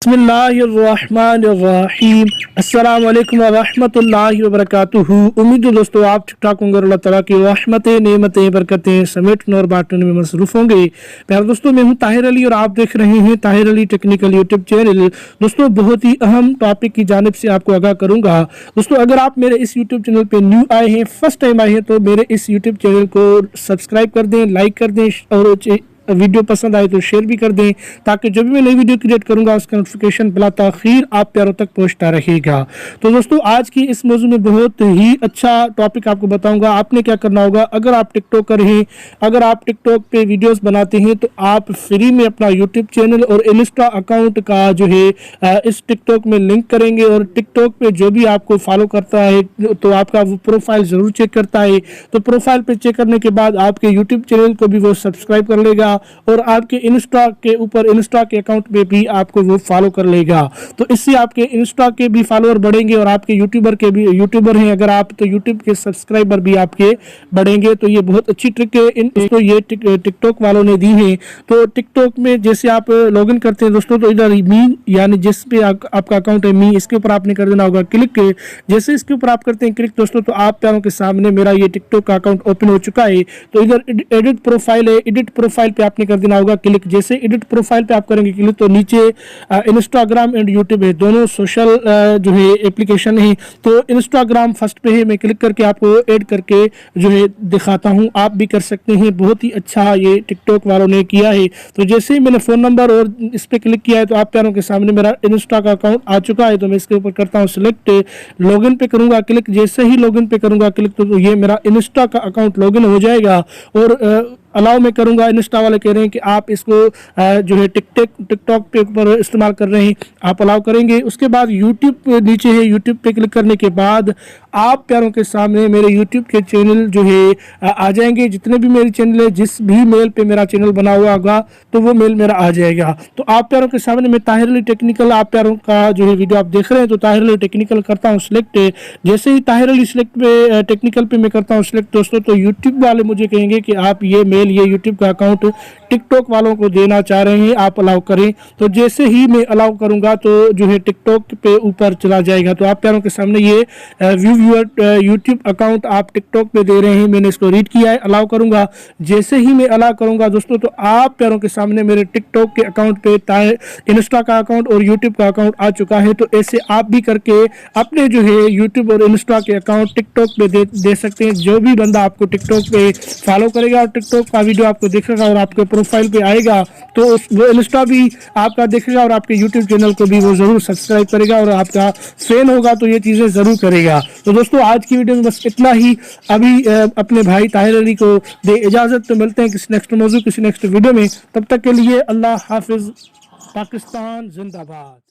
बिस्मिल्लाहिर्रहमानिर्रहीम। अस्सलामु अलैकुम वरहमतुल्लाहि वबरकातुहू। उम्मीद है दोस्तों आप ठीक ठाक होंगे और अल्लाह ताला की रहमतें नेमतें बरकतें समेटने और बांटने में मसरूफ़ होंगे। प्यारे दोस्तों, मैं हूं ताहिर अली और आप देख रहे हैं Tahir Ali technical YouTube channel. दोस्तों, बहुत ही अहम टॉपिक की जानिब से आपको आगाह करूंगा। दोस्तों, अगर आप मेरे इस यूट्यूब चैनल पर न्यू आए हैं, फर्स्ट टाइम आए हैं, तो मेरे इस यूट्यूब चैनल को सब्सक्राइब कर दें, लाइक कर दें और वीडियो पसंद आए तो शेयर भी कर दें, ताकि जब भी मैं नई वीडियो क्रिएट करूंगा उसका नोटिफिकेशन बिला ताखीर आप प्यारों तक पहुंचता रहेगा। तो दोस्तों, आज की इस मौजू में बहुत ही अच्छा टॉपिक आपको बताऊंगा। आपने क्या करना होगा, अगर आप टिकटॉकर हैं, अगर आप टिकटॉक पे वीडियोस बनाते हैं, तो आप फ्री में अपना यूट्यूब चैनल और इंस्टा अकाउंट का जो है इस टिकटॉक में लिंक करेंगे और टिकटॉक पे जो भी आपको फॉलो करता है तो आपका वो प्रोफाइल ज़रूर चेक करता है। तो प्रोफाइल पे चेक करने के बाद आपके यूट्यूब चैनल को भी वो सब्सक्राइब कर लेगा और आपके इंस्टा के ऊपर इंस्टा के अकाउंट में भी आपको वो फॉलो कर लेगा। तो इससे आपके इंस्टा के भी फॉलोअर बढ़ेंगे और आपके यूट्यूबर के भी, यूट्यूबर हैं अगर आप, तो यूट्यूब के सब्सक्राइबर भी आपके बढ़ेंगे। तो ये बहुत अच्छी ट्रिक है, तो ये टिकटॉक वालों ने दी है। तो टिकटॉक में जैसे आप लॉगिन करते हैं दोस्तों, तो इधर मी यानी जिस पे आपका अकाउंट है मी, इसके ऊपर आपने कर देना होगा क्लिक। जैसे इसके ऊपर आप करते हैं क्लिक दोस्तों, तो आप प्यारों के सामने मेरा ये टिकटॉक का अकाउंट ओपन हो चुका है। तो इधर एडिट प्रोफाइल है, एडिट प्रोफाइल पे आपने कर देना होगा क्लिक। जैसे एडिट प्रोफाइल पे आप करेंगे क्लिक, तो नीचे इंस्टाग्राम एंड यूट्यूब है, दोनों सोशल जो है एप्लीकेशन है। तो इंस्टाग्राम फर्स्ट पे है, मैं क्लिक करके आपको ऐड करके जो है दिखाता हूं, आप भी कर सकते हैं। बहुत ही अच्छा ये टिकटॉक वालों ने किया है। तो जैसे ही मैंने फ़ोन नंबर और इस पर क्लिक किया है, तो आप प्यारों के सामने मेरा इंस्टा का अकाउंट आ चुका है। तो मैं इसके ऊपर करता हूँ सिलेक्ट, लॉगिन पे करूँगा क्लिक। जैसे ही लॉगिन पे करूँगा क्लिक, तो ये मेरा इंस्टा का अकाउंट लॉगिन हो जाएगा और अलाउ में करूंगा। इंस्टा वाले कह रहे हैं कि आप इसको जो है टिकटॉक पे ऊपर इस्तेमाल कर रहे हैं, आप अलाउ करेंगे। उसके बाद यूट्यूब नीचे है, यूट्यूब पे क्लिक करने के बाद आप प्यारों के सामने मेरे यूट्यूब के चैनल जो है आ जाएंगे। जितने भी मेरे चैनल है, जिस भी मेल पे मेरा चैनल बना हुआ होगा तो वो मेल मेरा आ जाएगा। तो आप प्यारों के सामने मैं ताहिर अली टेक्निकल, आप प्यारों का जो है वीडियो आप देख रहे हैं, तो ताहिर अली टेक्निकल करता हूँ सिलेक्ट। जैसे ही ताहिर अली सिलेक्ट पे टेक्निकल पे मैं करता हूँ सिलेक्ट दोस्तों, तो यूट्यूब वाले मुझे कहेंगे कि आप ये मेल, ये यूट्यूब का अकाउंट टिकटॉक वालों को देना चाह रहे हैं, आप अलाउ करें। तो जैसे ही मैं अलाउ करूंगा तो जो है टिकटॉक पे ऊपर चला जाएगा। तो आप प्यारों के सामने ये व्यू यूर यूट्यूब अकाउंट आप टिकटॉक पे दे रहे हैं, मैंने इसको रीड किया है, अलाउ करूंगा। जैसे ही मैं अलाउ करूंगा दोस्तों, तो आप प्यारों के सामने मेरे टिकटॉक के अकाउंट पे इंस्टा का अकाउंट और यूट्यूब का अकाउंट आ चुका है। तो ऐसे आप भी करके अपने जो है यूट्यूब और इंस्टा के अकाउंट टिकटॉक पे दे सकते हैं। जो भी बंदा आपको टिकटॉक पे फॉलो करेगा और टिकटॉक का वीडियो आपको देखेगा और आपके प्रोफाइल पे आएगा, तो वो इंस्टा भी आपका देखेगा और आपके यूट्यूब चैनल को भी वो जरूर सब्सक्राइब करेगा और आपका फैन होगा तो ये चीज़ें ज़रूर करेगा। तो दोस्तों, आज की वीडियो में बस इतना ही। अभी अपने भाई ताहिर अली को दे इजाज़त, तो मिलते हैं किसी नेक्स्ट मौजू, किसी नेक्स्ट वीडियो में। तब तक के लिए अल्लाह हाफिज़। पाकिस्तान जिंदाबाद।